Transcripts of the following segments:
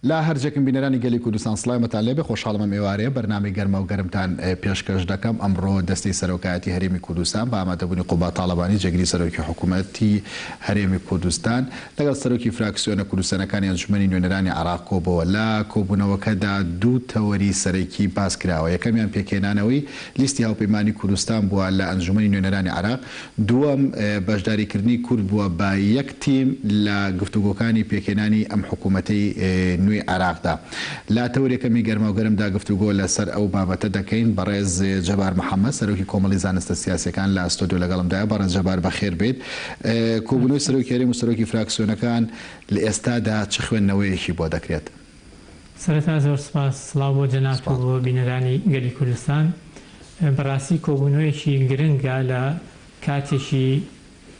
لا هەرجێکم بینەرانی گەلی کوردستان سڵامەتان لێبێ خۆشحاڵمە ئێوارەیە بەرنامەی گەرمە و گەرمتان پێشکەش دەکەم ئەمڕۆ دەستەی سەرۆکایەتی هەرێمی کوردستان بە ئامادەبوونی قوبا تاڵەبانی جێگیری سەرۆکی حکوومەتی هەرێمی کوردستان لەگەڵ سەرۆکی فراکسیۆنە کوردستانەکانی ئەنجومەنی نوێنەرانی عێراق کۆبەوە لە کۆبوونەوەکەدا دوو تەوەری سەرەکی باس کراوە. یەکەمیان پێکهێنانەوەی لیستی هاوپەیمانی کوردستان بووە لە ئەنجومەنی نوێنەرانی عێراق، دووەم بەشداریکردنی کورد بووە بە یەک تیم لە گفتوگۆکانی پێکهێنانی ئەم حکوومەتەی نوێی عێراقدا. لا تەورێکەمی گەرما و گەرمدا گفتوگۆ لەسەر ئەو بابەتە دەکەین. بەڕێز جەبار محەممەد سەرۆکی کۆمەڵی زانستە سیاسیەکان لە ئەستۆدیۆ لەگەڵمدایە. بەڕێز جەبار بەخێر بێت. کۆبوونەوەی سەرۆکی هەرێم و سەرۆکی فراکسیۆنەکان لە ئێستادا چ خوێندنەوەیەکی بۆ دەکرێت؟ سەرەتا زۆر سپاس، سڵاو بۆ جەناب و بۆ بینەرانی گەلی کوردستان. بەڕاستی کۆبوونەوەیەکی گرنگە لە کاتێکی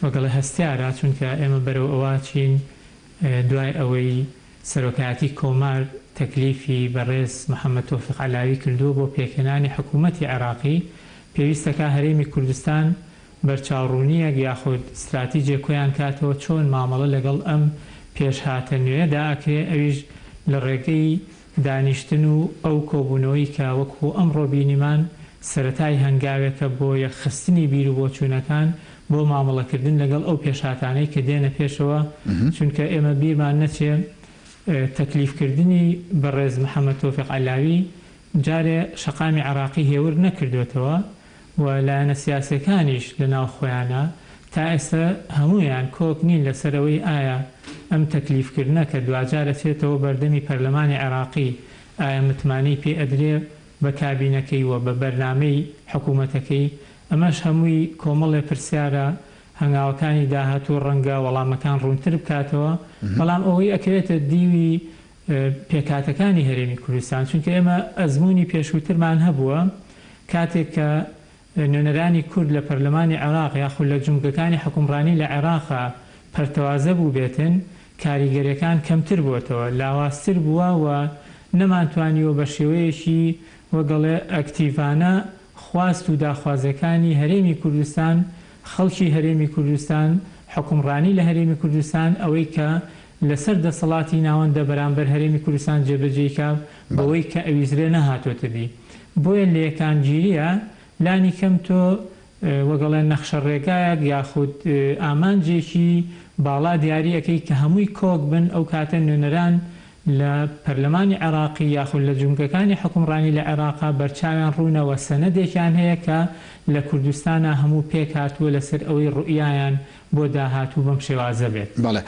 وەگەڵە هەستیارە، چونکە ئێمە بەرەو ئەوە چین دوای ئەوەی سەرۆکایەتی کۆمار تەکلیفی بەڕێز محەممەد تۆفیق عەلاوی کردووە بۆ پێکهێنانی حکوومەتی عێراقی. پێویستەکە هەرێمی کوردستان بەرچاوڕوونیەک یاخود استراتیجێک کۆیان کاتەوە چۆن مامەڵە لەگەڵ ئەم پێشهاتە نوێدا ئەکرێ، ئەویش لە ڕێگەی دانیشتن و ئەو کۆبوونەوەی کە وەکو ئەمڕۆ بینیمان سەرەتای هەنگاوێکە بۆ یەخستنی بیر و بۆچوونەکان بۆ مامەڵەکردن لەگەڵ ئەو پێشهاتانەی کە دێنە پێشەوە. چونکە ئێمە بیرمان نەچێ تەکلیفکردنی بەڕێز محەممەد تۆفیق عەلاوی جارێ شەقامی عێراقی هێور نەکردوێتەوە و لایەنە سیاسیەکانیش لە ناو خۆیانە تا ئێستا هەمویان کۆک نین لەسەرەوەی ئایا ئەم تەکلیفکردنە کە دوجارە چێتەوە بەردەمی پەرلەمانی عێراقی ئایا متمانەی پێ ئەدرێ بە کابینەکەی و بە بەرنامەی حکوومەتەکەی. ئەمەش هەمووی کۆمەڵێ پرسیارە هەنگاوەکانی داهاتوو ڕەنگە وەڵامەکان ڕوونتر بکاتەوە، بەڵام ئەوەی ئەکرێتە دیوی پێکاتەکانی هەرێمی کوردستان. چونکە ئێمە ئەزمموی پێشووترمان هەبووە کاتێک کە نوێنەرانی کورد لە پەرلەمانی عێراق یاخود لە جومگەکانی حکومڕانی لە عێراقا پەرتەوازە بوو بێتن، کاریگەریەکان کەمتر بووەتەوە، لاواازتر بووە و نەمانتوانیوە بە شێوەیەشی وەگەڵێ ئەکتیڤانە خواست و داخوازەکانی هەرێمی کوردستان، خەڵکی هەرێمی کوردستان، حکومڕانی لە هەرێمی کوردستان ئەوەی کە لەسەر دەسەڵاتی ناوەندە بەرامبەر هەرێمی کوردستان جێبەجێیکە بەوەی کە ئەویزرێ نەهاتۆتە دی. بۆیە لە یەکانگیریە لانی کەم تۆ وەگەڵێن نەخشە ڕێگایەک یاخود ئامانجێکی باڵا دیاریەکەی کە هەمووی کۆک بن ئەو کاتە نوێنەران لە پەرلەمانی عێراقی یاخود لە جومگەکانی حکومڕانی لە عێراقا بەرچاویان ڕوونەوە سەنەدێکیان هەیە کە لە کوردستانە هەموو پێک هاتووە لەسەر ئەوەی ڕوئیایان بۆ داهاتوو بەم شێوازە بێت. بەڵێ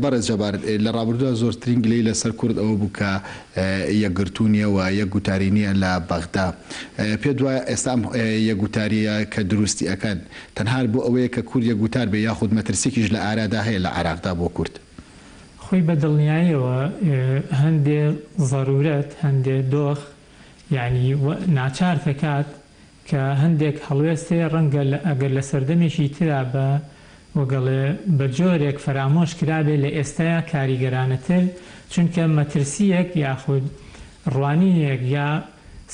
بەڕێز جەبار، لە ڕابردووە زۆرترین گلەی لەسەر کورد ئەوە بوو کە یەکگرتوونیەوە یەکگوتاری نییە لە بەغدا. پێ دوایە ئێستا یەکگوتاریە کە دروستی ئەەکەن تەنها بۆ ئەوەیە کە کورد یەکگوتار بێ یاخود مەترسێکیش لە ئارادا هەیە لە عێراقدا بۆ کورد؟ خۆی بە دڵنیاییەوە هەندێ ضرورەت، هەندێ دۆخ یعنی ناچار دەکات کە هەندێک هەڵوێستێ ڕەنگە ئەگەر لە سەردەمێکی ترا بە وەگەڵێ بە جۆرێک فەرامۆش کرابێ لە ئێستایا کاریگەرانەتر، چونکە مەترسیەک یاخود ڕوانینێک یا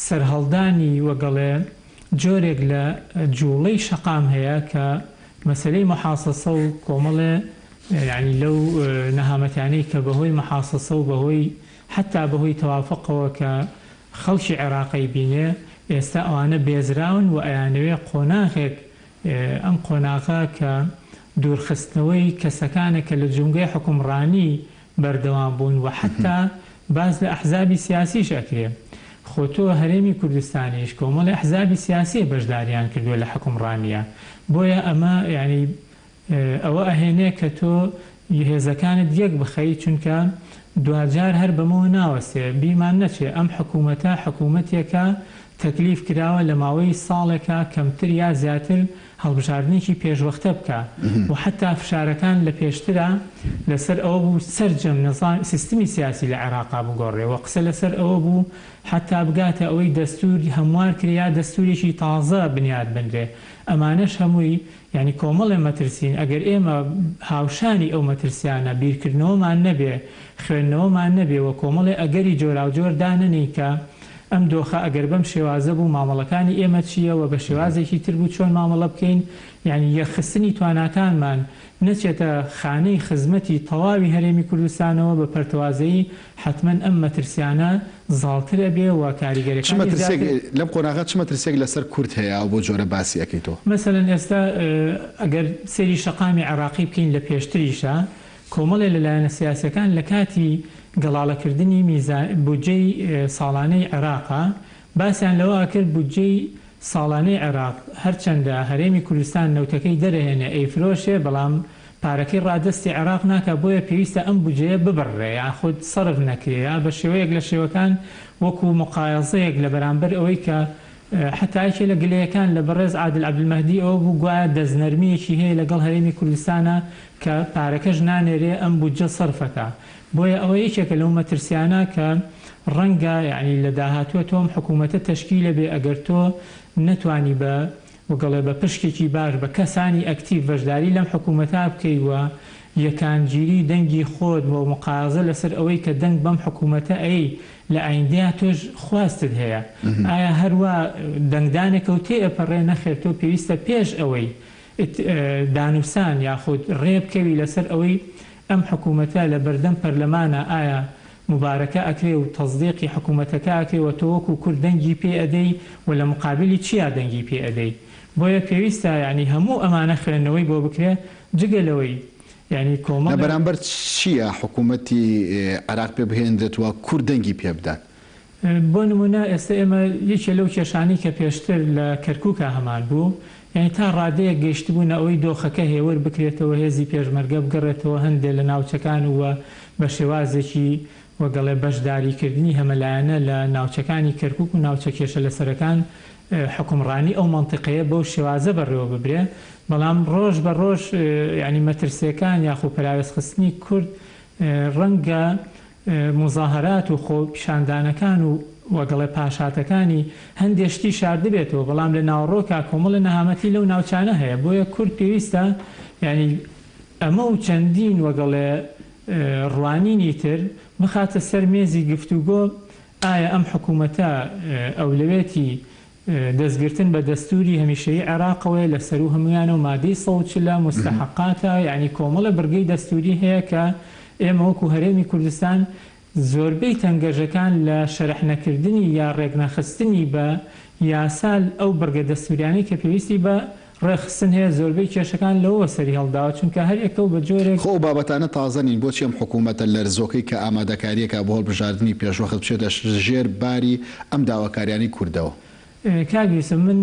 سەرهەڵدانی وەگەڵێ جۆرێک لە جوڵەی شەقام هەیە کە مەسەلەی مەحاسەسە و کۆمەڵێ یعنی لەو نەهامەتیانەی کە بەهۆی مەحاسەسە و بەهۆی حتا بەهۆی تەوافقەوە کە خەڵکی عێراقی بینێ ئێستا ئەوانە بێزراون و ئەیانەوێ قۆناغێک ئەم قۆناغا کە دوورخستنەوەی کەسەکانە کە لە جومگەی حکومڕانی بەردەوام بوون و حتا باز لە ئەحزابی سیاسیش ئەکرێ. خۆ تۆ هەرێمی کوردستانیش کۆمەڵی ئەحزابی سیاسی بەشداریان کردووە لە حکومڕانیە. بۆیە ئەمە یعنی ئەوە ئەهێنێ کە تۆ هێزەکانت یەک بخەیت، چونکە دوجار هەر بەمەوە ناوەستێ بیرمان نەچێ ئەم حکوومەتە حکوومەتێکە تەکلیف کراوە لە ماوەی ساڵێکە کەمتر یا زیاتر هەڵبژاردنێکی پێشوەختە بکە و حتا فشارەکان لە پێشترە لەسەر ئەوە بوو سەرجەم سیستمی سیاسی لە عێراقا بگۆڕێ و قسە لەسەر ئەوە بوو حتا بگاتە ئەوەی دەستوری هەموار کریا دەستوریشی تازە بنیاد بنرێ. ئەمانەش هەمووی یعنی کۆمەڵێ مەترسین. ئەگەر ئێمە هاوشانی ئەو مەترسیانە بیرکردنەوەمان نەبێ، خوێندنەوەمان نەبێ و کۆمەڵێ ئەگەری جۆرا و جۆر داننی کە ئەم دۆخە ئەگەر بەم شێوازە بوو مامەڵەکانی ئێمە چییە و بە شێوازێکی تر بوو چۆن مامەڵە بکەین یعنی یەخستنی تواناکانمان نەچێتە خانەی خزمەتی تەواوی هەرێمی کوردستانەوە بە پەرتەوازەیی حتمما ئەم مەترسیانە زاڵترە بێ و کاریگەریەکانی لەم قۆناغا چ مەترسێک لەسەر کورد هەیە بۆ جۆرە باسی ئەەکەیتەوە مەسەلەن ئێستا ئەگەر سێری شەقامی عێراقی بکەین لە پێشتریشە کۆمەڵێ لەلایەنە سیاسەکان لە کاتی گەڵاڵەکردنی بودجەی ساڵانەی عێراقا باسییان لەوە کرد بودجەی ساڵانەی عێراق هەرچەندە هەرێمی کوردستان نەوتەکەی دەرەهێنێ ئەیفرۆشێ بەڵام پارەکەی ڕادستی عێراق ناکە بۆیە پێویستە ئەم بودجەیە ببڕێ یان خود سەرف نەکرێ یا بە شێوەیەک لە شێوەکان وەکو مقایەزەیەک لە بەرامبەر ئەوەی کە حتایکی لە گلەیەکان لە بەڕێز عادل عەبدولمەهدی ئەوە بوو گوایە دەستنەرمیەکی هەیە لەگەڵ هەرێمی کوردستانە کە پارەکەش نانێرێ ئەم بودجە سەرفەکە بۆیە ئەوە یەکێکە لەو مەترسیانە کە ڕەنگە یعنی لە داهاتووە تۆم حکوومەتە تەشکیلە بێ ئەگەر تۆ نەتوانی بە وەگەڵێ بە پشکێکی باش بە کەسانی ئەکتیڤ بەشداری لەم حکوومەتا بکەیوە یەکانگیری دەنگی خۆت بۆ مقایەزە لەسەر ئەوەی کە دەنگ بەم حکوومەتە ئەی لە ئایندەیە تۆش خواستت هەیە ئایا هەروە دەنگدانێکە و تێئەپەڕێ نەخێر تۆ پێویستە پێش ئەوەی دانووسان یاخود ڕێبکەوی لەسەر ئەوەی ئەم حکوومەتە لە بەردەم پەرلەمانە ئایا مبارەکە ئەکرێ و تەزدیقی حکوومەتەکە ئەکرێەوە تۆ وەکو کورد دەنگی پێ ئەدەی و لە مقابلی چیا دەنگی پێ ئەدەی بۆیە پێویستە ینی هەموو ئەمانە خوێندنەوەی بۆ بکرێ جگەلەوەی ینی کۆمەڵ بەرامبەر چییە حکوومەتی عێراق پێ بهێنرێتەوە کورد دەنگی پێ بدات بۆ نمونە ئێستا ئێمە یەکێ لەو کێشانی کە پێشتر لە کەرکووکە هەمان بوو یعنی تا ڕادەیە گەیشتبوون ئەوەی دۆخەکە هێور بکرێتەوە هێزی پێشمەرگە بگەڕێتەوە هەندێک لە ناوچەکان وە بە شێوازێکی وەگەڵێ بەشداریکردنی هەمەلایەنە لە ناوچەکانی کەرکووک و ناوچە کێشە لەسەرەکان حکومڕانی ئەو منتیقەیە بەو شێوازە بەڕێوە ببرێ بەڵام ڕۆژ بە ڕۆژ ینی مەترسیەکان یاخو پراوێستخستنی کورد ڕەنگە مزاهرات و خۆ پیشاندانەکان و وەگەڵێ پاشاتەکانی هەندێشتی شاردبێتەوە بەڵام لە ناوڕۆکە کۆمەڵە نەهامەتی لەو ناوچانە هەیە بۆیە کورد پێویستە ینی ئەمە و چەندین وەگەڵێ ڕوانینی تر بخاتە سەر مێزی گفتوگۆ ئایا ئەم حکوومەتە ئەولەوێتی دەستگرتن بە دەستوری هەمیشەیی عێراقەوەی لەسەر و هەمویانە و مادەی 140 مستەحقاتە یعنی کۆمەڵە بڕگەی دەستوری هەیە کە ئێمە وەکو هەرێمی کوردستان زۆربەی تەنگەژەکان لە شەرەحنەکردنی یا ڕێگنەخستنی بە یاسال ئەو بەرگە دەستوریانی کە پێویستی بە ڕێخستن هەیە زۆربەی کێشەکان لەوە سەری هەڵداوە چونکە هەر یەکە و بە جۆرێک خۆ بابەتانە تازەنین بۆچی ئەم حکوومەتە لەرزۆکەی کە ئامادەکاریەکە بۆ هەڵبژاردننی پێشوەخت بچێتە ژێر باری ئەم داواکاریانی کوردەوە کاگویسم من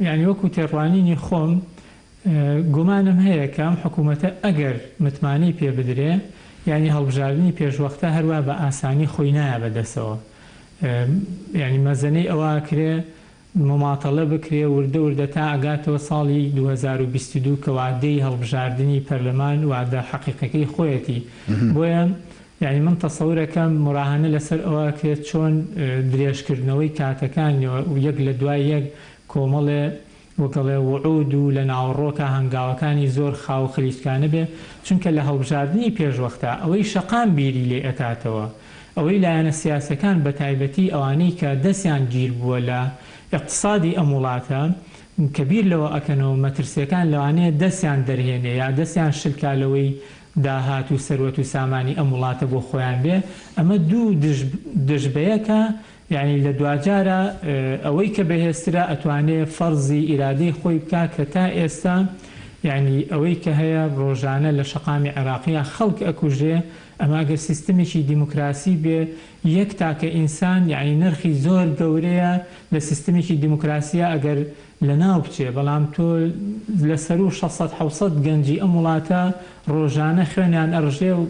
یعنی وەکو تێڕوانینی خۆم گومانم هەیە کە ئەم حکوومەتە ئەگەر متمانەی پێ بدرێ یعنی هەڵبژاردننی پێشوەختە هەروە بە ئاسانی خۆی نایە بەدەستەوە یعنی مەزەنەی ئەوە کرێ مماتەڵە بکرێ وردە وردە تا ئەگاتەوە ساڵی 2022 کە وعدەی هەڵبژاردننی پەرلەمان وعدە حەقیقەکەی خۆیەتی بۆیە یعنی من تەسەورەکەم مراهانە لەسەر ئەوە کرێت چۆن درێژکردنەوەی کاتەکان و یەک لە دوای یەک کۆمەڵێ وەگەڵێ وعود و لە ناوەڕۆکە هەنگاوەکانی زۆر خاو خلیسکانە بێ چونکە لە هەڵبژاردننی پێشوەختە ئەوەی شەقام بیری لێ ئەکاتەوە ئەوەی لایەنە سیاسەکان بە تایبەتی ئەوانەی کە دەستیان گیر بووە لە اقتصادی ئەم وڵاتە کە بیر لەوە ئەکەنەوە مەترسیەکان لەوانەیە دەستیان دەرهێنێ یا دەستیان شلکالەوەی داهات و سەروەت و سامانی ئەم وڵاتە بۆ خۆیان بێ ئەمە دوو دژبەیەکە یعنی لە دوجارە ئەوەی کە بەهێزترە ئەتوانێت فەرزی ئیرادەی خۆی بکە کە تا ئێستا یعنی ئەوەی کە هەیە ڕۆژانە لە شەقامی عێراقیە خەڵک ئەکوژێ ئەماگە سیستمێکی دیموکراسی بێ یەک تاکە ئینسان یعنی نرخی زۆر گەورەیە لە سیستمێکی دیموکراسیە ئەگەر لە ناو بچێ بەڵام تۆ لەسەر و 600 گەنجی ئەم وڵاتە ڕۆژانە خوێنیان ئەڕژێ و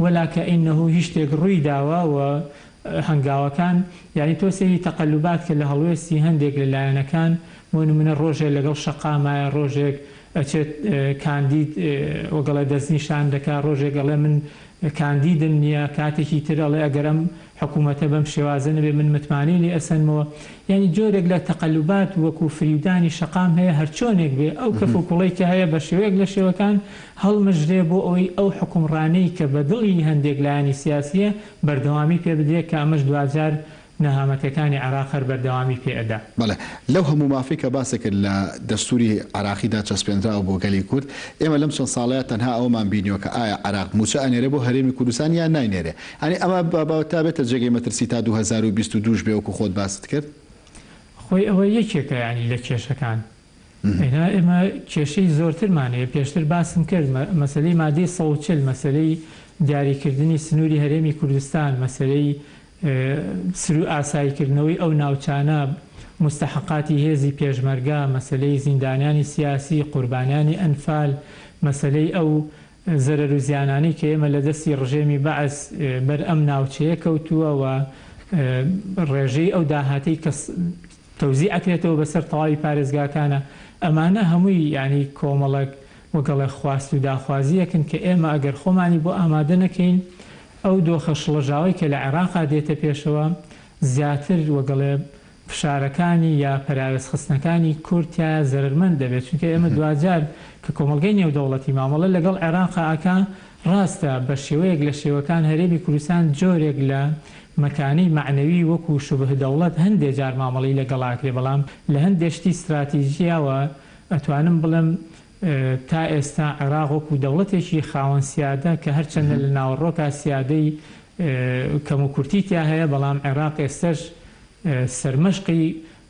وەلاکە ئینەهوو هیچ شتێک ڕووی داوە و هەنگاوەکان یعنی تۆ سێری تەقەلوبات کە لە هەڵوێستی هەندێک لە لایەنەکان بۆ نمونە ڕۆژێک لەگەڵ شەقامایە ڕۆژێک ئەچێت کاندید وەگەڵێ دەستنیشان دەکات ڕۆژێک گەڵێ من کاندیدم نییە کاتێکی ترەڵێ ئەگەرم حکوومەتە بەم شێوازە نەبێ من متمانی لێ ئەسەنمەوە یعنی جۆرێک لە تەقەلوبات وەکو فریودانی شەقام هەیە هەرچۆنێک بێ ئەو کەف و کوڵەی کە هەیە بە شێوەیەک لە شێوەکان هەڵمەژرێ بۆ ئەوەی ئەو حکومڕانەی کە بە دڵی هەندێک لایانی سیاسیە بەردەوامی پێ بدرێت کە ئەمەش دوجار نەهامەتەکانی عێراق هەر بەردەوامی پێئەدا. بەڵێ لەو هەموو مافی کە باسێکرد لە دەستوری عراقیدا چەسپێنراوە بۆ گەلی کورد ئێمە لەم چەند ساڵەیە تەنها ئەومان بینیوە کە ئایا عراق موچە ئەنێرە بۆ هەرێمی کوردستان یان ناینێرێ ئەنی ئەمە تا بێتە جێگەی مەترسی تا 2022 بێوەکو خۆت باست کرد خۆی ئەوە یەکێکە ینی لە کێشەکان ئێمە کێشەی زۆرترمانەیە پێشتر باسم کرد مەسلەی مادەی 140 مەسلەی دیاریکردنی سنووری هەرێمی کوردستان مەسلەی ئاساییکردنەوەی ئەو ناوچانە مستحقاتی هێزی پێشمەرگا مەسلەی زیندانیانی سیاسی قوربانیانی ئەنفال مەسلەی ئەو زەرەر و زیانانی کە ئێمە لە دەستی ڕژێمی بەعس بەر ئەم ناوچەیە کەوتووە و ڕێژەی ئەو داهاتەی کە تەوزیع ئەکرێتەوە بەسەر تەواوی پارێزگاکانە ئەمانە هەمووی ینی کۆمەڵک وەگەڵێ خواست و داخوازیەکن کە ئێمە ئەگەر خۆمانی بۆ ئامادە نەکەین ئەو دۆخە شڵەژاوی کە لە عێراقا دێتە پێشەوە زیاتر وەگەڵێ فشارەکانی یا پەراوێز خستنەکانی کورتیا زەرمەند دەبێت چونکە ئێمە دوجار کە کۆمەلگەی نێودەوڵەتی مامەڵە لەگەڵ عێراقا ئاکا ڕاستە بە شێوەیەک لە شێوەکان هەرێمی کوردستان جۆرێک لە مەکانەی معنەوی وەکو شوبه دەوڵەت هەندێک جار مامەڵی لەگەڵاکرێ بەڵام لە هەندێشتی استراتیژیاوە ئەتوانم بڵێم تا ئێستا عێراق وەکو دەوڵەتێکی خاوەن سیادە کە هەرچەندە لە ناوەڕۆکە سیادەی کەم و کورتیتیا هەیە بەڵام عێراق ئێستش سەرمەشقی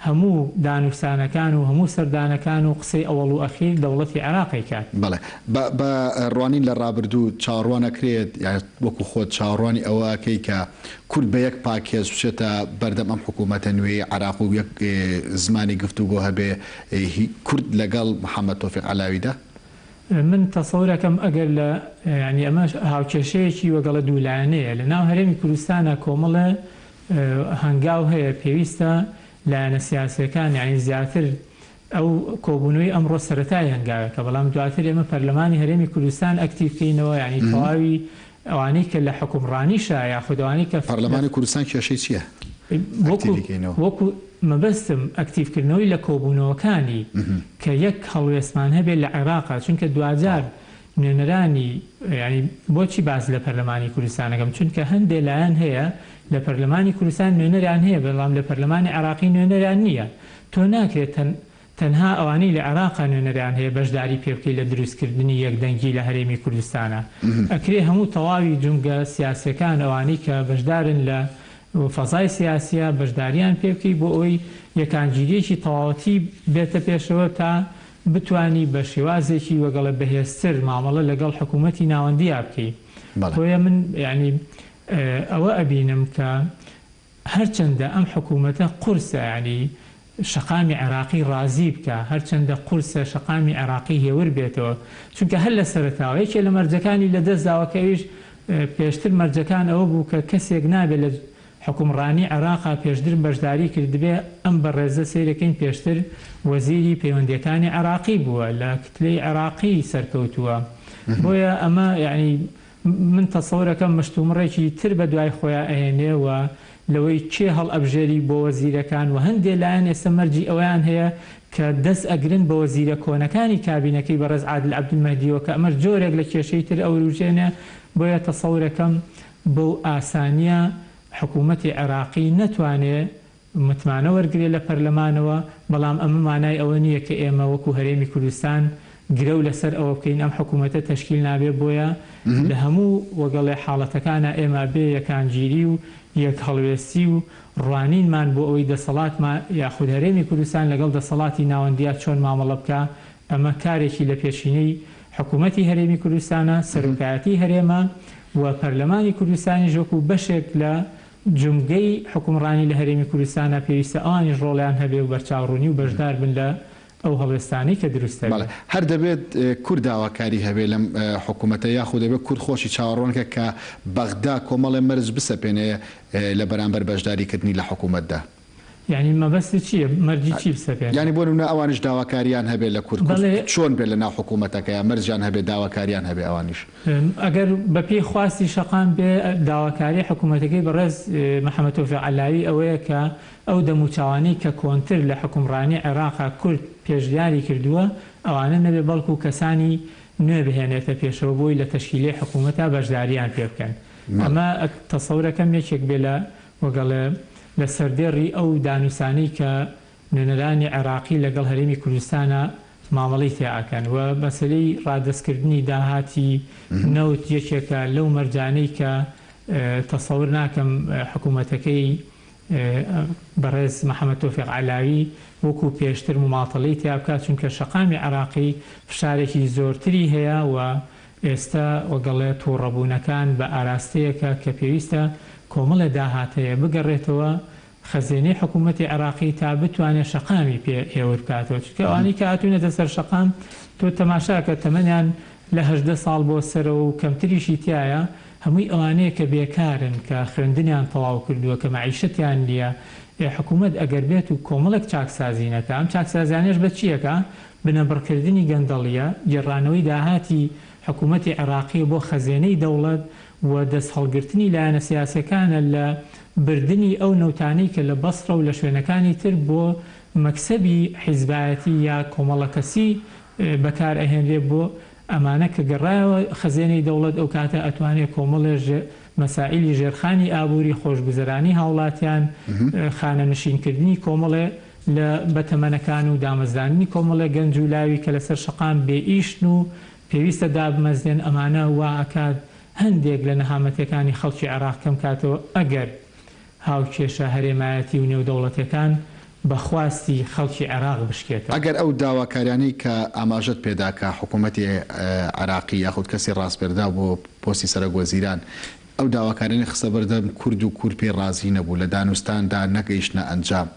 هەموو دانووسانەکان و هەموو سەردانەکان و قسەی ئەوەڵ و ئەخیر دەوڵەتی عێراقی کات. بەڵێ بە ڕوانین لە ڕابردوو چاوەڕوانەکرێت وەکو خۆت چاوەڕوانی ئەوەکەی کە کورد بە یەک پاکێز بچێتە بەردەم ئەم حکوومەتە نوێی عێراق و یەک زمانی گفتوگۆ هەبێ کورد لەگەڵ محەممەد تۆفیق عەلاویدا؟ من تەسەورەکەم ئەگەر لە ینی ئەمە هاوکێشەیەکی وەگەڵە دوولایەنەیە لە ناو هەرێمی کوردستانە کۆمەڵە هەنگاو هەیە پێویستە لایەنە سیاسیەکان یعنی زیاتر ئەو کۆبوونەوەی ئەمڕۆ سەرەتای هەنگاوێکە بەڵام دواتر ئێمە پەرلەمانی هەرێمی کوردستان ئەکتیڤکەینەوە ینی تەواوی ئەوانەی کە لە حکومڕانیشە یا خودەوانی کە پەرلەمانی کوردستان کێشەی چییە؟ وەکو مەبەستم ئەکتیڤکردنەوەی لە کۆبوونەوەکانی کە یەک هەڵوێستمان هەبێت لە عێراقا چونکە دوجار نوێنەرانی ینی بۆچی باز لە پەرلەمانی کوردستانەکەم چونکە هەندێک لایەن هەیە لە پەرلەمانی کوردستان نوێنەریان هەیە بەڵام لە پەرلەمانی عێراقی نوێنەریان نییە تۆ ناکرێت تەنها ئەوانەی لە عێراقا نوێنەریان هەیە بەشداری پێ بکەی لە دروستکردنی یەکدەنگی لە هەرێمی کوردستانە ئەکرێ هەموو تەواوی جونگە سیاسەکان ئەوانەی کە بەشدارن لە فەزای سیاسیە بەشداریان پێ بکەی بۆ ئەوی یەکانگیریەکی تەواوەتی بێتە پێشەوە تا بتانی بە شێوازێکی وەگەڵە بەهێزتر مامەڵە لەگەڵ حکوومەتی ناوەندییا بکەی. بۆیە من ینی ئەوە ئەبینم کە هەرچەندە ئەم حکوومەتە قورسە ینی شەقامی عێراقی ڕازی بکە هەرچەندە قورسە شەقامی عێراقی هێور بێتەوە چونکە هەر لە سەرەتاوەیەکێ لە مەرجەکانی لەدەستداوەکەویش پێشتر مەرجەکان ئەوە بوو کە کەسێک نابێت لە حکومڕانی عێراقا پێشتر بەشداری کردبێ ئەم بەڕێزە سیرەکەین پێشتر وەزیری پەیوەندیەکانی عێراقی بووە لە کتلەی عێراقی سەرکەوتووە بۆیە ئەمە یعنی من تەسەورەکەم مشتومڕێکی تر بە دوای خۆیان ئەهێنێەوە لەوەی چێ هەڵ ئەبژێری بۆ وەزیرەکان و هەندێک لایەن ئێستا مەرجی ئەویان هەیە کە دەست ئەگرن بە وەزیرە کۆنەکانی کابینەکەی بەڕێز عادل عەبدولمەهدیەوە کە ئەمەش جۆرێک لە کێشەی تر ئەوروژێنێ بۆیە تەسەورەکەم بەو ئاسانیە حکوومەتی عێراقی نەتوانێت متمانە وەرگێ لە پەرلەمانەوە بەڵام ئەمە مانای ئەوە نییە کە ئێمە وەکو هەرێمی کوردستان گرە و لەسەر ئەوە بکەین ئەم حکوومەتە تەشکیل نابێ بۆیە لە هەموو وەگەڵێ حاڵەتەکانە ئێمە بێ یەکانگیری و یەک هەڵوێستی و ڕوانینمان بۆ ئەوەی دەسەڵاتمان یاخود هەرێمی کوردستان لەگەڵ دەسەڵاتی ناوەندیە چۆن مامەڵە بکە ئەمە کارێکی لە پێشینەی حکوومەتی هەرێمی کوردستانە سەرۆکایەتی هەرێمە و پەرلەمانی کوردستانی ژۆکو بەشێک لە جمگەی حکومڕانی لە هەرێمی کوردستانە پێویستە ئەوانیش ڕۆڵیان هەبێ و بەرچاوڕوونی و بەشدار بن لە ئەو هەڵوێستانەی کە دروستە هەر دەبێت کورد داواکاری هەبێ لەم حکوومەتە یاخود دەبێت کورد خۆشی چاوەڕوانکە کە بەغدا کۆمەڵێ مەرج بسەپێنێ لە بەرامبەر بەشداریکردنی لە حکوومەتدا یعنی مەبەستی چییە مەرجی چی بسەپێن ینی بۆ نمونە ئەوانش داواکاریان هەبێت لە کورد چۆن بێت لە ناو حکوومەتەکە یا مەرجیان هەبێت داواکاریان هەبێ ئەوانیش ئەگەر بە پێی خواستی شەقام بێ داواکاری حکوومەتەکەی بەڕێز محەممەد تۆفیق عەلاوی ئەوەیە کە ئەو دەموچاوانەی کە کۆنتر لە حکومڕانی عێراقا کورد پێشدیاری کردووە ئەوانە نەبێ بەڵکو و کەسانی نوێ بهێنێتە پێشەوە بۆی لە تەشکیلی حکوومەتە بەشداریان پێ بکەن ئەمە تەسەورەکەم یەکێک بێ لە وەگەڵێ لە سەردێڕی ئەو دانووسانەی کە نوێنەرانی عێراقی لەگەڵ هەرێمی کوردستانە مامەڵەی تێئاکەن و مەسەلەی ڕادەستکردنی داهاتی نەوت یەکێکە لەو مەرجانەی کە تەسەور ناکەم حکوومەتەکەی بەڕێز محەممەد تۆفیق عەلاوی وەکو پێشتر مماڵەی تیا بکات چونکە شەقامی عێراقی فشارێکی زۆرتری هەیە و ئێستا وەگەڵێت تووڕەبوونەکان بە ئاراستەیەکە کە پێویستە کۆمەڵە داهاتەیە بگەڕێتەوە خەزێنەی حکوومەتی عێراقی تا بتوانێت شەقامی پێ هێور بکاتەوە چونکە ئەوانەی کە هاتوونەتە سەر شەقام تۆ تەماشاکە تەمەنیان لە 18 ساڵ بۆ سەرەوە و کەمتریشی تایە هەمووی ئەوانەیە کە بێکارن کە خوێندنیان تەواو کردووە کە مەعیشەتیان نییە حکوومەت ئەگەر بێت و کۆمەڵێک چاکسازینەکە ئەم چاکسازیانەش بە چیەکە بنەبڕکردنی گەندەڵیە گێڕانەوەی داهاتی حکوومەتی عێراقی بۆ خەزێنەی دەوڵەت و دەست هەڵگرتنی لایەنە سیاسەکانە لە بردننی ئەو نەوتانەی کە لە بەسڕە و لە شوێنەکانی تر بۆ مەکسەبی حیزبایەتی یا کۆمەڵە کەسی بەکار ئەهێنرێ بۆ ئەمانە کە گەڕایەوە خەزێنەی دەوڵەت ئەو کاتە ئەتوانێت کۆمەڵێ مەسائلی ژێرخانی ئابووری خۆشگوزەرانی هاوڵاتیان خانە نشینکردنی کۆمەڵێ لە بەتەمەنەکان و دامەزدانی کۆمەڵە گەنج و لاوی کە لەسەر شەقام بێئیشن و پێویستە دابمەزێن ئەمانە واکات هەندێک لە نەهامەتەکانی خەڵکی عێراق کەم کاتەوە ئەگەر هاوکێشە هەرێمایەتی و نێودەوڵەتەکان بەخواستی خەڵکی عێراق بشکێتەوە. ئەگەر ئەو داواکاریانی کە ئاماژەت پێداکە حکوومەتی عێراقی یاخود کەسی ڕاستپێردا بۆ پۆستی سەرۆکوەزیران ئەو داواکارانی خستە بەردەم کورد و کورد پێ ڕازی نەبوو لە دانوستاندا نەگەیشتنە ئەنجام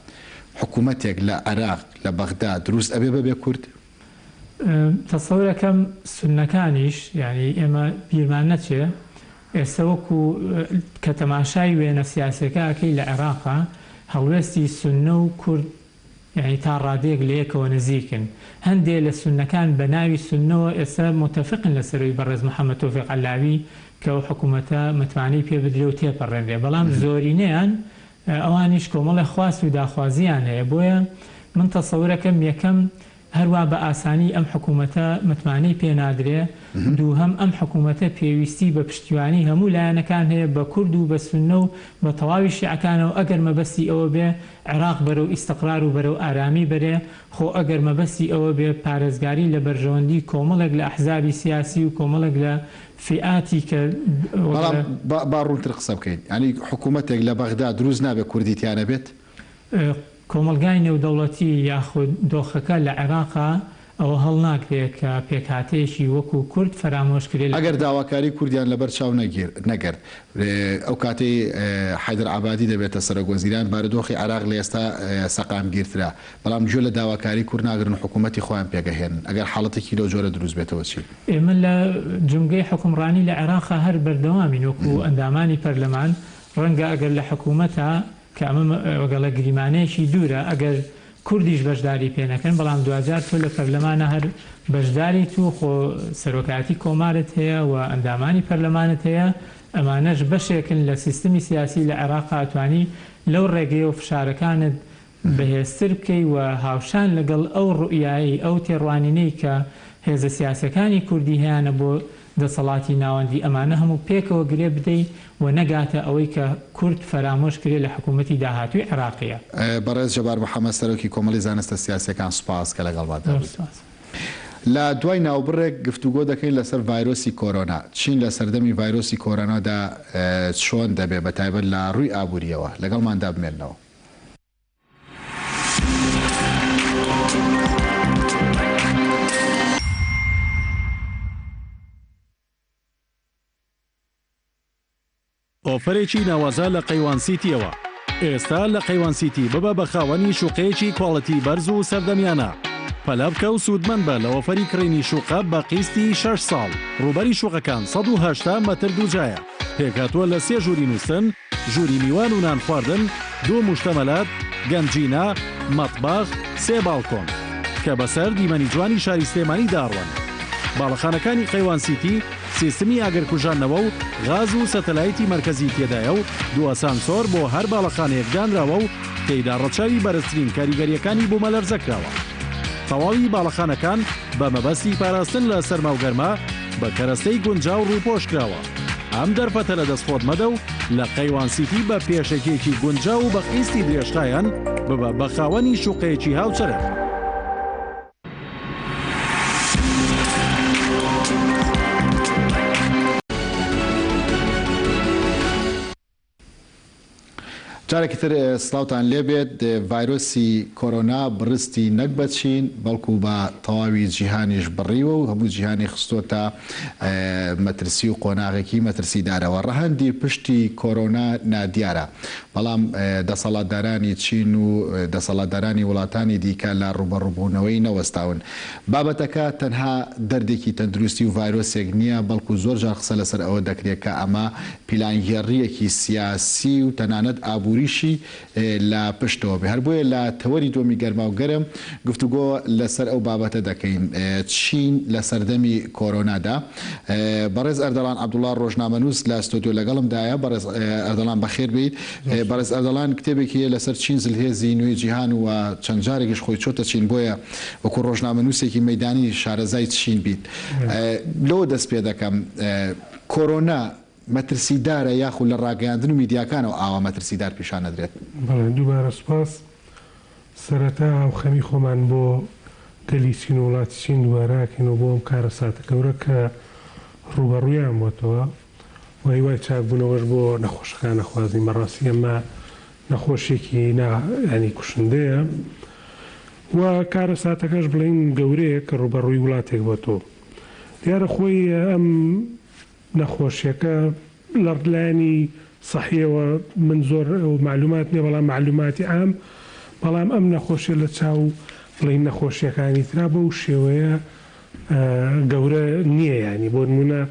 حکوومەتێک لە عێراق لە بەغدا دروست ئەبێ بەبێ کورد؟ تەسەورەکەم سونەکانیش یعنی ئێمە بیرمان نەچێ ئێستا وەکو کە تەماشای وێنە سیاسەکەکەی لە عێراقا هەڵوێستی سونە و کورد یعنی تا ڕادەیەک لە یەکەوە نزیکن هەندێک لە سونەکان بە ناوی سونەوە ئێستا متەفقن لەسەروی بەڕێز محەممەد تۆفیق عەلاوی کە ئەو حکوومەتە متمانەی پێ بدرێ و تێپەڕێنرێ بەڵام زۆرینەیان ئەوانیش کۆمەڵی خواست و داخوازیان هەیە بۆیە من تەسەورەکەم یەکەم هەروە بە ئاسانی ئەم حکوومەتە متمانەی پێنادرێ دووهەم ئەم حکوومەتە پێویستی بە پشتیوانی هەموو لایەنەکان هەیە بە کورد و بە سونە و بە تەواوی شیعەکانەوە ئەگەر مەبەستی ئەوە بێ عێراق بەرەو ئیستیقرار و بەرەو ئارامی بەرێ خۆ ئەگەر مەبەستی ئەوە بێ پارێزگاری لە بەرژەوەندی کۆمەڵێک لە ئەحزابی سیاسی و کۆمەڵێک لە فئاتی کە باڕوونتر قسە بکەین ینی حکوومەتێک لە بەغدا دروست نابێت کوردیتیانە بێت کۆمەلگای نێودەوڵەتی یاخود دۆخەکە لە عێراقا ئەوە هەڵ ناکرێت کە پێکهاتەیەکی وەکو کورد فەرامۆشکرێت ئەگەر داواکاری کوردیان لەبەر چاو نەگەرت ئەو کاتەی حەیدر عەبادی دەبێتە سەرۆکوەزیران بارودۆخی عێراق لە ئێستا سەقامگیرترا بەڵام گوێ لە داواکاری کورد ناگرن حکوومەتی خۆیان پێگەهێنن ئەگەر حاڵەتێکی لەو جۆرە دروست بێتەوە چی؟ ئێمە لە جومگەی حکومڕانی لە عێراقا هەر بەردەوامین وەکو ئەندامانی پەرلەمان ڕەنگە ئەگەر لە حکوومەتە کە ئەمە وەگەڵە گریمانەیەکی دوورە ئەگەر کوردیش بەشداری پێنەکەن بەڵام دوجار تۆ لە پەرلەمانە هەر بەشداری تو خۆ سەرۆکاتی کۆمارت هەیە و ئەندامانی پەرلەمانت هەیە ئەمانەش بەشێکن لە سیستمی سیاسی لە عێراق ئەتوانی لەو ڕێگەیە و فشارەکانت بەهێزتر بکەی و هاوشان لەگەڵ ئەو ڕوئیایی ئەو تێڕوانینەی کە هێزە سیاسەکانی کوردی هەیەە بۆ دەسەڵاتی ناوەندی ئەمانە هەموو پێکەوە گرێ بدەیت و نەگاتە ئەوەی کە کورد فەرامۆش کرێت لە حکوومەتی داهاتووی عێراقیە. بەڕێز جەبار محەممەد سەرۆکی کۆمەڵی زانستە سیاسەکان سوپاس کە لەگەڵماندا لە دوای ناوبڕێک گفتوگۆ دەکەین لەسەر ڤایرۆسی کۆرۆنا چین لە سەردەمی ڤایرۆسی کۆرۆنادا چۆن دەبێت بەتایبەت لە ڕووی ئابووریەوە لەگەڵماندا بمێنەوە. ئۆفرێکی ناوازە لە قەیوان سیتیەوە ئێستا لە قەیوان سیتی ببە بە خاوەنی شوقەیەکی کۆڵەتی بەرز و سەردەمیانە پەلە بکە و سوودمەند بە لە ئۆفەری کڕینی شوقە بە قیستی 6 ساڵ ڕوبەری شوقەکان 180 مەتر دووجایە پێکاتوە لە 3 ژووری نووسن ژووری میوان و نان خواردن 2 موشتەمەلات گەنجینە مەطباخ 3 باڵکۆن کە بەسەر دیمەنی جوانی شاری سلێمانی داڕوان باڵەخانەکانی قەیوان سیتی سیستمی ئاگرکوژانەوە و غاز و سەتەلایتی مەرکەزی تێدایە و 2 ئاسانسۆر بۆ هەر باڵەخانەیەک دانراوە و تێیدا ڕەچاوی بەرزترین کاریگەریەکانی بوومەلەرزەکراوە تەواوی باڵەخانەکان بە مەبەستی پاراستن لە سەرما و گەرما بە کەرەستەی گونجاو ڕووپۆش کراوە ئەم دەرفەتە لە دەستخۆت مەدە و لە قەیوان سیتی بە پێشەکێکی گونجاو و بە قیستی درێژخایەن ببە بە خاوەنی شوقەیەکی هاوچەرە. جارێکی تر سلااوتان لێبێت ڤایرۆسی کۆرۆنا بڕستی نەک بە چین بەڵکو بە تەواوی جیهانیش بڕیوە و هەموو جیهانی خستۆتە مەترسی و قۆناغێکی مەترسیدارەوە. ڕەهەندی پشتی کۆرۆنا نادیارە، بەڵام دەسەڵاتدارانی چین و دەسەڵاتدارانی وڵاتانی دیکە لە ڕوبەڕووبوونەوەی نەوەستاون. بابەتەکە تەنها دەردێکی تەندروستی و ڤایرۆسێک نییە، بەڵکو زۆر جار قسە لەسەر ئەوە دەکرێت کە ئەمە پیلانگێڕیەکی سیاسی و تەنانەت ئابووریشی لە پشتەوە بێ. هەر بۆیە لە تەوەری دووەمی گەرما و گەرم گفتوگۆ لەسەر ئەو بابەتە دەکەین. چین لە سەردەمی کۆرۆنادا بەڕێز ئەردەڵان عەبدوڵڵا ڕۆژنامەنووس لە ستۆدیۆ لەگەڵمدایە. بەڕێز ئەردەڵان بەخێر بێیت. بەڕێز ئەردەڵان کتێبێکی لەسەر چین زلهێزی نوێی جیهان و چەند جارێکیش خۆی چۆتە چین، بۆیە وەکو ڕۆژنامەنووسێکی مەیدانی شارەزای چین بیت. لەوە دەست پێ دەکەم کۆرۆنا مەترسیدارە یاخود لە ڕاگەیاندن و میدیاکانەوە ئاوا مەترسیدار پیشانەدرێت؟ بەڵێ دووبارە سوپاس. سەرەتا ئەو خەمی خۆمان بۆ گەلی چین و وڵاتی چین دووبارەکەینەوە بۆ ئەم کارە ساتە گەورە کە ڕوبەڕوویان بۆتەوە و هیوای چاکبوونەوەش بۆ نەخۆشەکان نەخوازی مەڕاستی ئەمە نەخۆشێکی ینی کوشندەیە و کارە ساتەکەش بڵین گەورەیە کە ڕوبەڕووی وڵاتێک بۆتەوە. دیارە خۆی ئەم نەخۆشیەکە لە لایەنی سەحیەوە من زۆر معلومات نییە، بەڵام معلوماتی عام، بەڵام ئەم نەخۆشیە لە چاو بڵین نەخۆشیەکانی ترا بەو شێوەیە گەورە نییە. ینی بۆ نمونە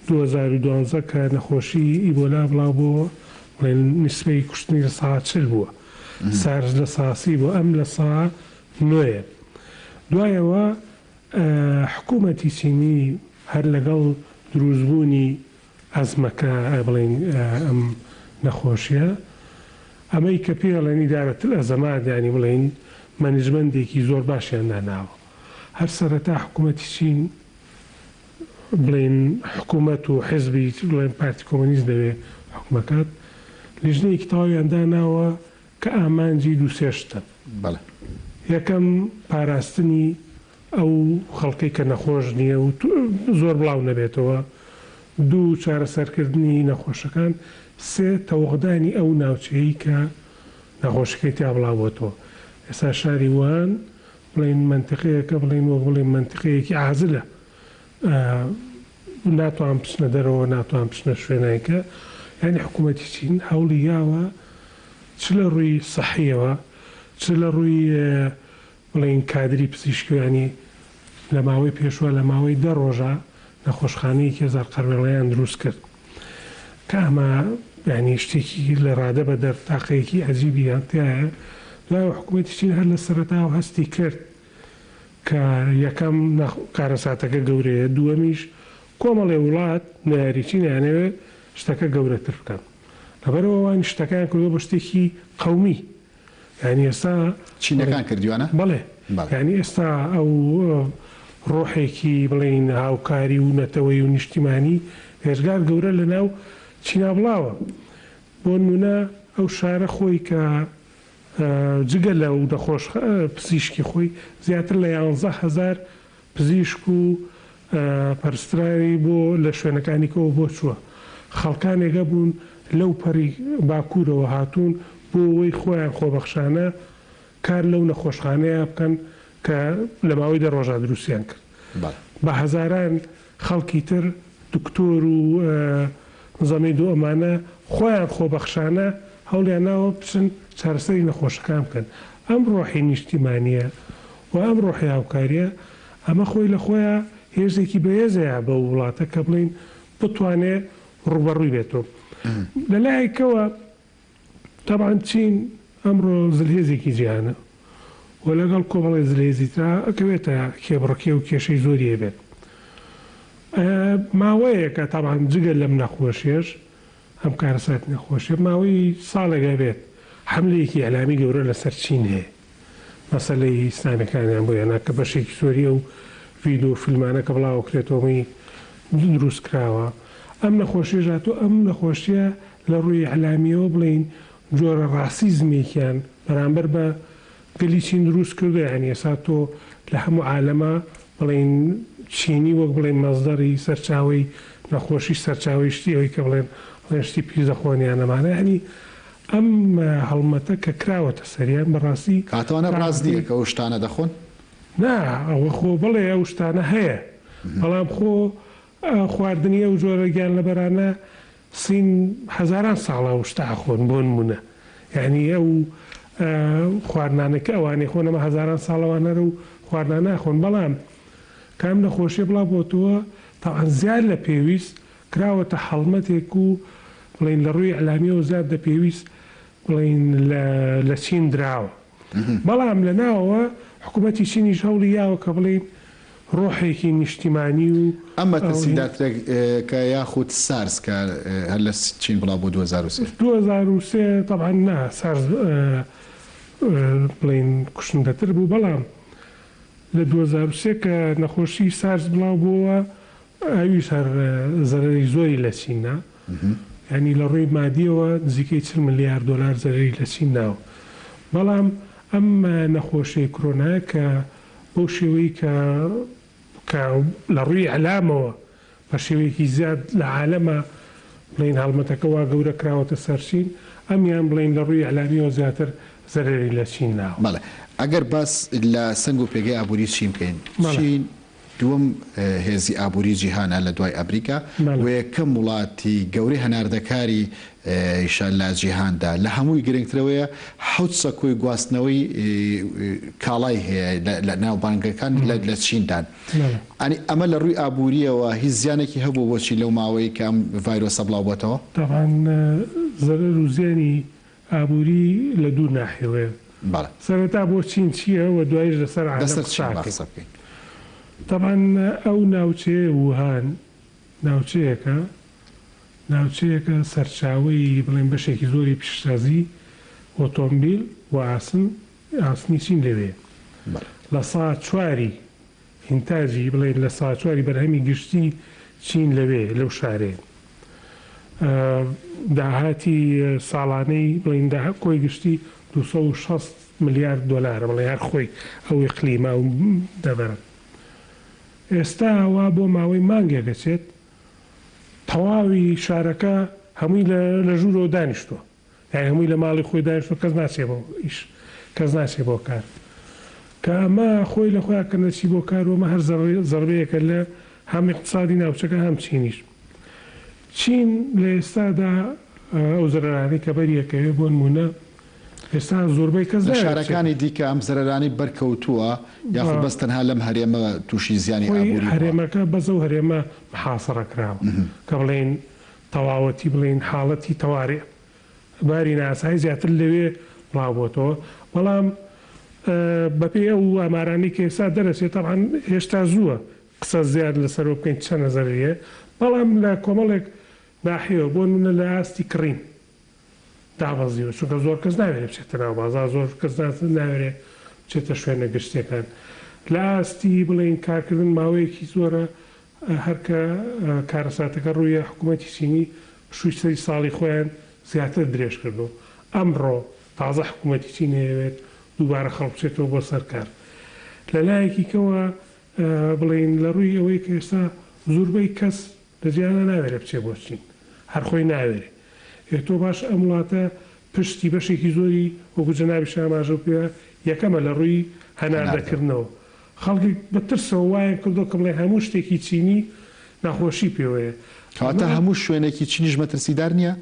2012 کە نەخۆشی ئیبۆلا بڵاو بۆ بڵێن نیسبەی کوشتنی لە ساعت 40 بووە، سارس لە ساسی بۆ ئەم لە سا 9. دوایەوە حکوومەتی چینی هەر لەگەڵ دروستبوونی ئەزمەکە بڵین ئەم نەخۆشیە ئەمەی کە پێڵێن ئیدارەتل ئەزەمات ینی بڵین مەنیجمەندێکی زۆر باشیان داناوە. هەر سەرەتا حکوومەتی چین بڵین حکوومەت و حیزبی بڵێن پارتی کۆمۆنیست دەوێ حکوومەکەت لیژنەیەکی تەواویان داناوە کە ئامانجی دووسێشتن. یەکەم پاراستنی ئەو خەڵکەی کە نەخۆش نییە و زۆر بڵاو نەبێتەوە، 2 چارەسەرکردنی نەخۆشەکان، 3 تەوەقدانی ئەو ناوچەیە کە نەخۆشەکەی تا بڵاو بۆتەوە. ئێستا شاری وان بڵین منتیقەیەکە بڵین وە بڵین منتیقەیەکی عازلە، ناتوان بچنە دەرەوە، ناتوان بچنە شوێنایکە. ینی حکوومەتی چین هەوڵی یاوە چ لە ڕووی سەحیەوە چ لە ڕووی بڵین کادری پزیشکیانی لە ماوەی پێشوە لە ماوەی 10 ڕۆژە نەخۆشخانەیەکی هزار قەرەڵەیان دروست کرد کە ئەمە ینی شتێکی لە ڕادە بە دەرتاقەیەکی عەجیبیان تایە. دوای حکوومەتی چین هەر لە سەرەتاوە هەستی کرد کە یەکەم کارەساتەکە گەورەیە، دووەمیش کۆمەڵێ وڵات ناریچی نانەوێت شتەکە گەورەتر بکەن، لەبەرەوەوان شتەکان کردووە بە شتێکی قەومی. ینی ئێستا چینەکان کردوانە؟ بەڵێ، ینی ئێستا ئەو ڕۆحێکی بڵین هاوکاری و نەتەوەی و نیشتیمانی هێزگار گەورە لە ناو چینا بڵاوە. بۆ نمونە ئەو شارە خۆی کە جگە لە و نەخۆش پزیشکی خۆی زیاتر لە 11,000 پزیشک و پەرستراری بۆ لە شوێنەکانیکەوە بۆ چووە. خەڵکانێگە بوون لەو پەری باکوورەوە هاتوون بۆ ئەوەی خۆیان خۆبەخشانە کار لەو نەخۆشخانەیە بکەن کە لە ماوەی 10 ڕۆژە دروستیان کرد. بە هەزاران خەڵکی تر دکتۆر و نظامی دو ئەمانە خۆیان خۆبەخشانە هەوڵیان ناوە بچن چارەسەری نەخۆشەکان بکەن. ئەم ڕۆحی نیشتیمانیە و ئەم ڕۆحی هاوکاریە ئەمە خۆی لە خۆیان هێزێکی بەهێزەیە بە وڵاتە کە بڵین بتوانێت ڕوبەڕووی بێتەوە. لەلایەکەوە تەبعاً چین ئەمڕۆ زلهێزێکی جیهانە و لەگەڵ کۆمەڵی زلهێزی ترا ئەکەوێتە کێبڕکێ و کێشەی زۆریە بێت. ماوەیە کە تەبعاً جگە لەم نەخۆشیێش ئەم کارەسات نەخۆشیە ماوەی ساڵێکە بێت حملەیەکی ئەلامی گەورە لەسەر چین هەیە، مەسەلەی ئیسلامیەکانیان بۆ یانە کە بەشێکی زۆریە و ڤیدۆ فیلمانە کە بڵاوکرێتەوەی دروست کراوە. ئەم نەخۆشیێژات و ئەم نەخۆشیە لە ڕووی ئەعلامیەوە بڵین جۆرە ڕاسیزمێکیان بەرامبەر بە گەلی چین دروست کردو. یعنی ئێستا تۆ لە هەموو عالەمە بڵین چینی وەک بڵین مەزدەری سەرچاوی نەخۆشی سەرچاوی شتی ئەوەی کە بڵێن شتی پیرزەخۆنیان نەمانە. ینی ئەم هەڵمەتە کە کراوەتە سەریان بەڕاستی کاتوانە ڕاست نییە کە ئەو شتانە دەخۆن؟ نا ئەوە خۆ بڵێ ئەو شتانە هەیە، بەڵام خۆ خواردنی ئەو جۆرە گیان لە بەرانە سین هەزاران ساڵە و شتا خۆن بۆ نمونە. یعنی ئەو خواردنانەکە ئەوانەی خۆنەمە هەزاران ساڵەوانەرە و خواردانە ناخۆن، بەڵام کام نەخۆشیە بڵا بۆتەوە تاوان زیاد لە پێویست کراوەتە هەڵمەتێک و بڵین لە ڕووی ئەلامیەوە زیاد دە پێویست بڵین لە چین دراوە. بەڵام لە ناوەوە حکوومەتی چینیش هەوڵی یاوە کە بڵین ڕۆحێکی نیشتیمانی و ئەمە تەسیداترێک کە یاخود سارس کە هەر لە چین بڵاو بۆ 2023 طبعا نا سارس بڵین کوشندەتر بوو، بەڵام لە 2023 کە نەخۆشی سارس بڵاو بووە ئەویش هەر زەرەری زۆری لە چینە، ینی لە ڕووی مادیەوە نزیکەی 40 ملیار دلار زەرەری لە چین ناوە. بەڵام ئەم نەخۆشی کۆرۆنایە کە بەو شێوەی کە لە ڕووی ئەلامەوە بە شێوەیەکی زیاد لە عالەمە بڵین هەڵمەتەکە وا گەورە کراوەتە سەرچین، ئەمیان بڵین لە ڕووی ئەلامیەوە زیاتر زەرەری لە چین ناوە. بەڵێ ئەگەر باس لە سنگ و پێگەی ئابووری چین بکەین، چین دووەم هێزی ئابووری جیهانە لە دوای ئەمریکا و یەکەم وڵاتی گەورەی هەناردەکاری لە جیهاندا لە هەمووی گرنگترەوەیە 7 سەکۆی گواستنەوەی کاڵای هەیە لە ناوبانگەکان لە چیندان. ئەنی ئەمە لە ڕووی ئابووریەوە هیچ زیانێکی هەبوو بۆچی لەو ماوەی کە ئەم ڤایرۆسە بڵاو بۆتەوە؟ تاوان زەرەر و زیانی ئابووری لە دوو ناحیەوەیە. سەرەتا بۆ چین چییە و دوایش لەسەر عالەم بکەین. طبعا ئەو ناوچەیە ووهان ناوچەیەکە سەرچاوی بڵێن بەشێکی زۆری پیشتازی ئۆتۆمبیل و ئاسنی چین لەوێ. لە سا چواری هینتاجی بڵێن لە سا چواری بەرهەمی گشتی چین لەوێ لەو شارێ. داهاتی ساڵانەی بڵێن کۆی گشتی 260 ملیار دلار بڵێ هەر خۆی ئەو ئیقلیمە و دەبەرن. ئێستا وا بۆ ماوەی مانگێک دەچێت تەواوی شارەکە هەمووی لە ژوورەوە دانیشتووە، یان هەمووی لە ماڵی خۆی دانیشتووە، کەس ناچێ بۆ کار. کە ئەمە خۆی لە خۆیان کە نەچی بۆ کارەوەمە هەر زەربەیەکە لە هەم اقتصادی ناوچەکە هەم چینیش. چین لە ئێستادا ئەو زەرەرانی کە بەریەکەوێ بۆ نمونە ئێستا زۆربەی کەس لە شارەکانی دیکە ئەم زەرەرانی بەرکەوتووە یاخود بەس تەنها لەم هەرێمە تووشی زیانی ئابووری هەرێمەکە بەزە و هەرێمە محاسەڕەکراوە کە بڵێن تەواوەتی بڵێن حاڵەتی تەوارێ باری ناسایی زیاتر لەوێ بڵاوبۆتەوە. بەڵام بەپێ ئەو ئامارانی کە ئێستا دەرەچێت تەبعاً هێشتا زووە قسە زیاد لەسەرەوە بکەین چەند نەزەریە، بەڵام لە کۆمەڵێک ناحیەوە بۆ نمونە لە ئاستی کڕین دابەزیوە، چونکە زۆر کەس ناوێت بچێتە ناو بازار، زۆر کەس ناوێت بچێتە شوێنە گشتەکان. لە ئاستی بڵێن کارکردن ماوەیەکی زۆرە هەرکە کارەساتەکە ڕوویە حکوومەتی چینی شووی ساڵی خۆیان زیاتر درێژ کردو. ئەمڕۆ تازە حکوومەتی چین هەیەوێت دووبارە خەڵک بچێتەوە بۆ سەرکار. لە لایەکیکەوە بڵێن لە ڕووی ئەوەی کە ئێستا زۆربەی کەس لە جیانە ناوێرە بچێ بۆ چین، هەر خۆی ناوێرێ. تۆ باش ئەم وڵاتە پشتی بەشێکی زۆری وەکو جەنابی شاماژە پێ یەکەمە لە ڕووی هەناردەکردنەوە. خەڵکی بەترسەوە وایە کردو کە بڵێ هەموو شتێکی چینی ناخۆشی پێوەیە. کەواتە هەموو شوێنێکی چینیش مەترسیدار نییە؟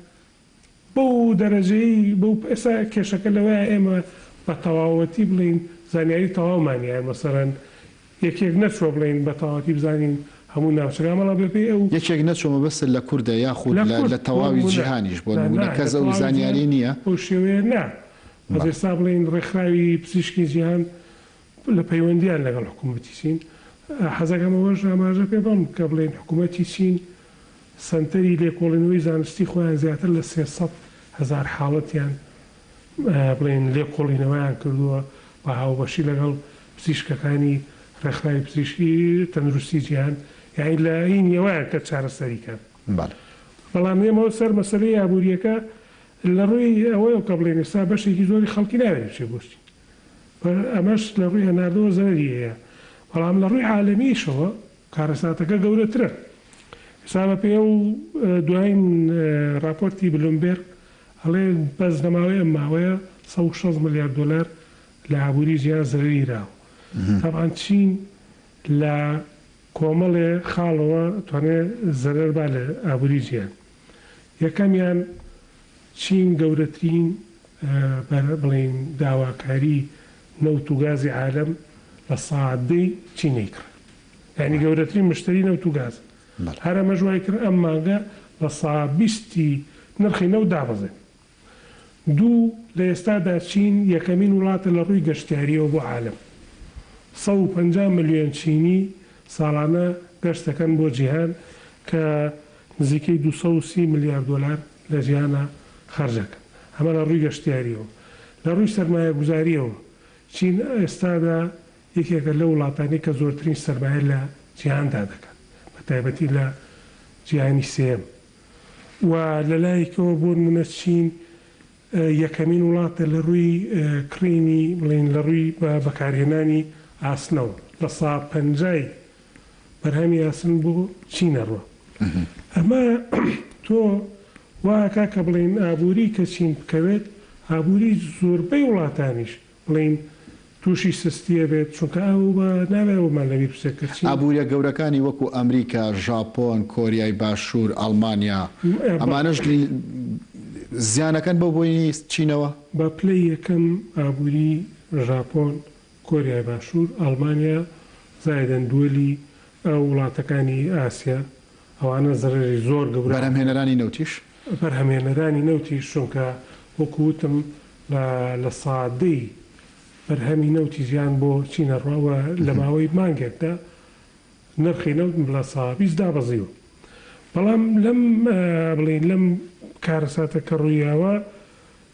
بەو دەرەجەی بەو ئێستا کێشەکە لەوەیە ئێمە بە تەواوەتی بڵین زانیاری تەواومانیە، مەسەرەن یەکێک نەچوە بڵین بە تەواوەتی بزانین هەموو ناوچەکە مەڵا بەپێ ئەو یەکێک نەچۆمە بەسەر لە کووردە یاخود لە تەواوی جیهانیش بۆ نمونە کەس ئەو زانیاری نییە ئەو شێوەیە نا. بەس ئێستا بڵین ڕێکخراوی پزیشکی جیهان لە پەیوەندیان لەگەڵ حکوومەتی چین حەزەکەمەوەش ئاماژە پێ بڵم کە بڵێن حکوومەتی چین سنتەری لێکۆڵینەوەی زانستی خۆیان زیاتر لە 300,000 حاڵەتیان بڵێن لێکۆڵینەوەیان کردووە بە هاوبەشی لەگەڵ پزیشکەکانی ڕێکخراوی پزیشکی تەندروستی جیهان، یعنی لە هینیەوەیان کە چارەسەریکەن. بەڵام ئێمەوە سەر مەسەلەی ئابوووریەکە لە ڕووی ئەوەیە کە بڵێن ئێستا بەشێکی زۆری خەڵکی ناوێت چێ بۆشتی ئەمەش لە ڕووی هەناردەوە زەرری هەیە بەڵام لە ڕووی عالەمیشەوە کارەساتەکە گەورەترە ئێستا بە پێ و دوایین راپۆرتی بلومبێرگ هەڵێ بەس لەماوەی ئەم ماوەیە 160 ملیارد دلار لە ئابووری ژیان زەرریراوە تاان چین لە کۆمەڵێ خاڵەوە توانێت زەرەر با لە ئابووری ژیان یەکەمیان چین گەورەترین بڵین داواکاری نەوت و گازی عالەم لە ساعدەی چینەی کرد یعنی گەورەترین مشتری نەوت و گاز هەرە مەژوای کرد ئەم مانگە لە سابیستی نرخی نەوت دابەزێن دوو لە ئێستادا چین یەکەمین وڵاتە لە ڕووی گەشتیاریەوە بۆ عالەم 150 ملیۆن چینی ساڵانە گەشتەکەن بۆ جیهان کە نزیکەی 230 ملیارد دلار لە ژیانە خەرجەکەن ئەمە لە ڕووی گەشتیاریەوە لە ڕووی سەرمایە گوزاریەوە چین ئێستادا یەکێکە لە وڵاتانی کە زۆرترین سەرمایە لە جیهاندا دەکات بە تایبەتی لە جیهانی سێم و لەلایەکەوە بۆ نمونە چین یەکەمین وڵاتە لە ڕووی کڕینی بڵین لە ڕووی بەکارهێنانی ئاسنەوە لە سا 50 بەرهەمی ئاسن بۆ چینەڕوە ئەمە تۆ واکە کە بڵین ئابووری کە چین بکەوێت ئابووری زۆربەی وڵاتانیش بڵین تووشی سستیە بێت چونکە ئەو بە ناوێەوەمان لەبیر بسێکە ئابووریە گەورەکانی وەکو ئەمریکا ژاپۆن کۆریای باشوور ئەڵمانیا ئەمانش زیانەکەن بۆ بۆی چینەوە بە پلەی یەکەم ئابووری ژاپۆن کۆریای باشوور ئەڵمانیا زایدەن دووەلی ئەو وڵاتەکانی ئاسیا ئەوانە زەرری زۆر گەورە بەرهەمهێنەرانی نەوتیش بەرهەمهێنەرانی نەوتیش چونکە وەکووتم لە سادەی بەرهەمی نەوتی ژیان بۆ چینەڕواوە لە ماوەی مانگێکدا نرخی نەوت لە سابیست دابەزیوە بەڵام لەم بڵین لەم کارەساتە کە ڕوویاوە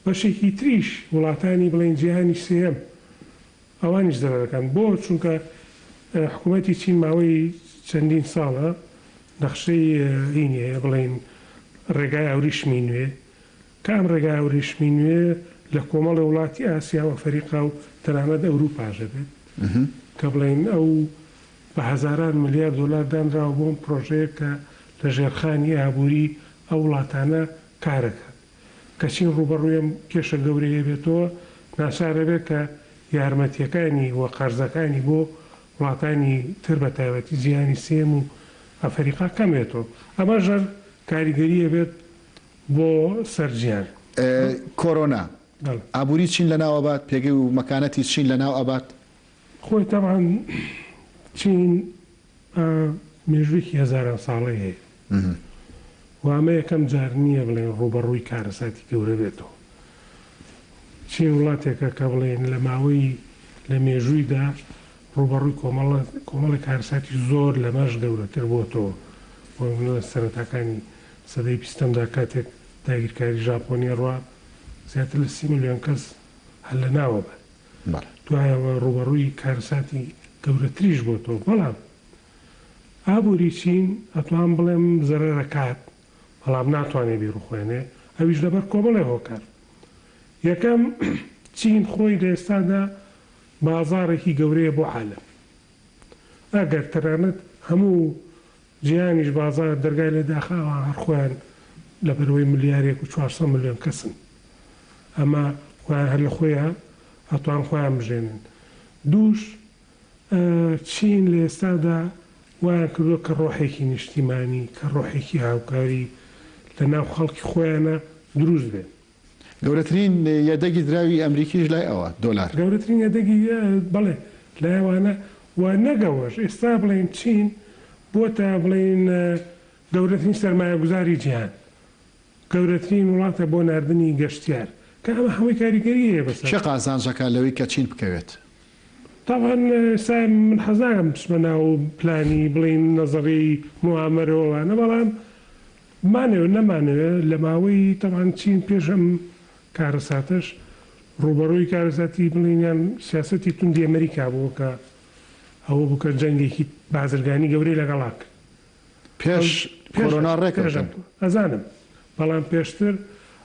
بەشێکی تریش وڵاتانی بڵین جیهانی سێم ئەوانیش دەرەکەن بۆ چونکە حکوومەتی چین ماوەی چەندین ساڵە نەخشەی هینیە بڵین ڕێگای ئەوریشمی نوێ کام ڕێگای ئەوریشمی نوێ لە کۆمەڵی وڵاتی ئاسیا و فەریقا و تەنانەت ئەوروپاژە بێت کە بڵین ئەو بە هەزاران ملیارد دلار دانراوە بۆم پرۆژەیە کە لە ژێرخانی ئابووری ئەو وڵاتانە کارەکە کە چین ڕوبەڕوویە کێشە گەورەیە بێتەوە ناچارە بێت کە یارمەتیەکانی و قەرزەکانی بۆ وڵاتانی تر بە تایبەتی جیهانی سێم و ئەفریقا کەمێتەوە ئەمە ژەر کاریگەریە بێت بۆ سەرجیان کۆرۆنا ئابووری چین لە ناوەبات پێگەی و مەکانەتی چین لە ناو ئەبات خۆی تەمان چین مێژوویکی هەزاران ساڵی هەیە وامە یەکەم جار نییە بڵێن ڕوبەڕووی کارەساتی گەورە بێتەوە چین وڵاتێکە کە بڵێن لە ماوەی لە مێژوویدا ڕوبەڕووی کۆمەڵی کارەساتی زۆر لەمەش گەورەتر بۆتەوە لە سەرەتاکانی سەدەی بیستەمدا کاتێک داگیرکاری ژاپۆنی ڕوا زیاتر لە 30 ملیۆن کەس هەر لە ناوە بە دوایەوە ڕوبەڕووی کارەساتی گەورەتریش بۆتەوە بەڵام ئابووری چین ئەتوان بڵێم زەرەرەکات بەڵام ناتوانێت بیرروخوێنێ ئەویش لەبەر کۆمەڵی هۆکار یەکەم چین خۆی لە ئێستادا بازارێکی گەورەیە بۆ عالەم ئەگەر تەنانەت هەموو جیهانیش بازار دەرگای لە داخاوە هەرخۆیان لە بەرەوەی ملیارێک و 400 ملیۆن کەسن ئەمە خۆیان هەر لە خۆیان ئەتوان خۆیان بژێنن دووش چین لە ئێستادا وایان کردووە کە ڕۆحێکی نیشتیمانی کە ڕۆحێکی هاوکاری لە ناو خەڵکی خۆیانە دروست بێت گەورەترین یەدەگی دراوی ئەمریکیش لای ئەوە دۆلار گەورەترین یەدەگی بڵێ لایوانە و نەگەوەش ئێستا بڵێن چین بۆتە بڵێن گەورەترین سەرمایە گوزاری جیهان گەورەترین وڵاتە بۆ ناردنی گەشتیار کە ئەمە هەمووی کاریگەریە بەسەر چه قازانجەکە لەوەی کە چین بکەوێت طبعا سای من حەزانم بچمە ناو پلانی بڵین نەزەڕی موامەرەوەوانە بەڵام مانەوێت نەمانەوێت لە ماوەی تەوان چین پێشم کارەساتش ڕوبەڕووی کارەساتی بڵینیان سیاسەتی توندی ئەمریکا بوو کە ئەوە بکە جەنگێکی بازرگانی گەورەی لەگەڵاک کۆرۆنا ڕێکەوتن ئەزانم بەڵام پێشتر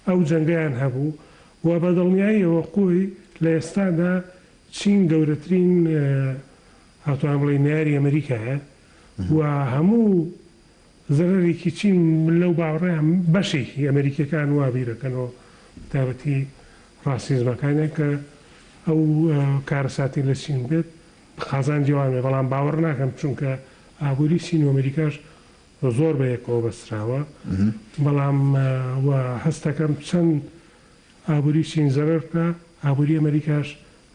ئەو جەنگیان هەبوو و بە دڵنیاییەوە قوی لە ئێستادا چین گەورەترین هاتوان بڵێ ناری ئەمریکایە و هەموو زەرێکی چین لەو باوەڕێیان بەشێکی ئەمریکەکان وا بیرەکەنەوە تابەتی ڕاستیزمەکانێک کە ئەو کارەساتی لە چین بێت خازان جوانێ بەڵام باوەڕ ناکەم چونکە ئابووری چین و ئەمریکاش زۆر بەیەکەوە بەستراوە بەڵام هەستەکەم چەند ئابووری چین زەرەر بکە ئابووری ئەمریکاش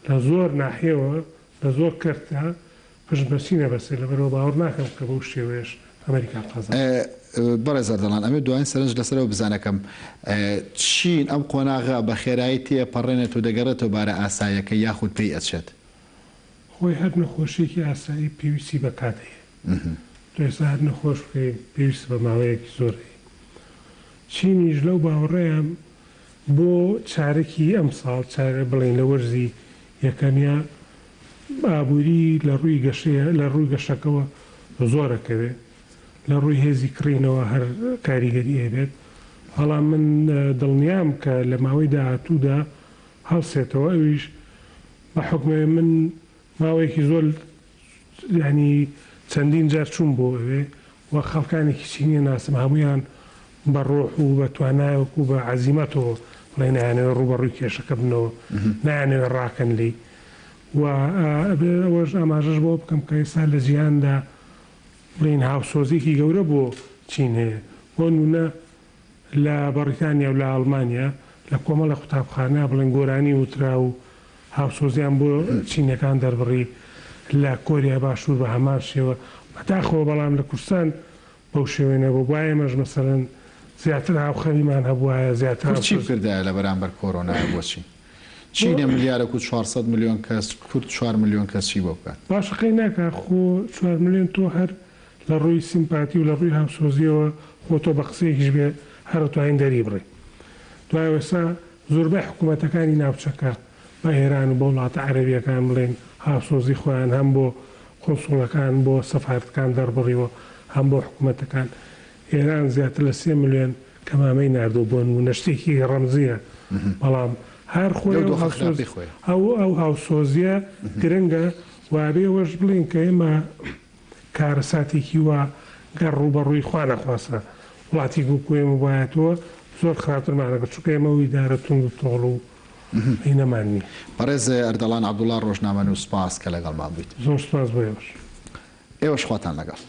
لە زۆر ناحیەوە لە زۆر کەرتە پشت بەچینە بەسێ لەبەرەوە باوەڕ ناکەم کە بەو شێوەیەش ئەمریکا قازان بەڕێزەر دەڵان ئەمێ دوایین سەرنج لەسەرەوە بزانەکەم چین ئەم قۆناغا بە خێرایی تێپەڕێنێت و دەگەڕێتەوە بارە ئاساییەکە یاخود پێی ئەچێت خۆی هەر نەخۆشیێکی ئاسایی پێویستی بە کاتەیە ئێستا هەر نەخۆش پێویست بە ماوەیەکی زۆری چینیش لەو باوەڕێیان بۆ چارەکی ئەم ساڵ چارە بڵێن لە وەرزی یەکەمیە ئابووری لە ڕووی گەشەکەەوە زۆرەکەوێت لە ڕووی هێزی کڕینەوە هەر کاریگەری هەبێت بەڵام من دڵنیام کە لە ماوەی داهاتوودا هەڵسێتەوە ئەویش بە حکمێ من ماوەیەکی زۆر ینی چەندین جار چوون بۆ ئەوێ و خەڵکانێکی چینیە ناسم هەمویان بە ڕۆح و بە توانایوەک و بە عەزیمەتەوە بڵێ نایانەوە ڕوبەڕووی کێشەکە بنەوە نایانەوە ڕاکەن لی و ئەوەش ئاماژەش بۆ بکەم کە ئێستا لە جیهاندا بڵین هاوسۆزێکی گەورە بۆ چین هەیە بۆ نونە لە بەریتانیا و لە ئەڵمانیا لە کۆمەڵە قوتابخانە بڵێن گۆرانی وترا و هاوسۆزیان بۆ چینەکان دەربڕی لە کۆریا باشوور بە هەمان شێوە بەتاخەوە بەڵام لە کوردستان بەو شێوێنە بۆ وایە مەژ مەسەرەن زیاتر هاوخەویمان هەبووایە زیاتر چی کردایە لە بەرامبەر کۆرۆنای بۆچی چینە ملیارە و 400 میلیۆن کەس کورد 4 میلیۆن کەسی بۆ بکات باشەکەی ناکە خۆ 4 میلیۆن تۆ هەر لە ڕووی سیمپاتی و لە ڕووی هاوسۆزیەوە خۆ تۆ بە قسەیەکیش بێ هەر توانین دەری بڕێ دوای ئێستا زۆربەی حکوومەتەکانی ناوچەکە بە ئێران و بە وڵاتە عەرەبیەکان بڵێن هاوسۆزی خۆیان هەم بۆ کۆنسوڵەکان بۆ سەفارەتەکان دەربڕیەوە هەم بۆ حکوومەتەکان ئێران زیاتر لە 3 میلیۆن کەمامەی ناردوو بۆن و نەشتێکی ڕەمزیە بەڵام هەر خۆی ئەو هاوسۆزیە گرنگە وابێ وەش بڵین کە ئێمە کارەساتێکی وە گەڕ ڕوبەڕووی خوا نەخواستە وڵاتی گوکوێمە وایەتەوە زۆر خراپترمانەکە چونکە ئێمە ویدارە تونگ و تۆڵ و هینەمانی بەڕێز ئەردەڵان عەبدوڵڵا ڕۆژنامەنووس سپاس کە لەگەڵمان بوویت زۆر سپاس بۆ ئێوەش ئێوەش خواتان لەگەڵ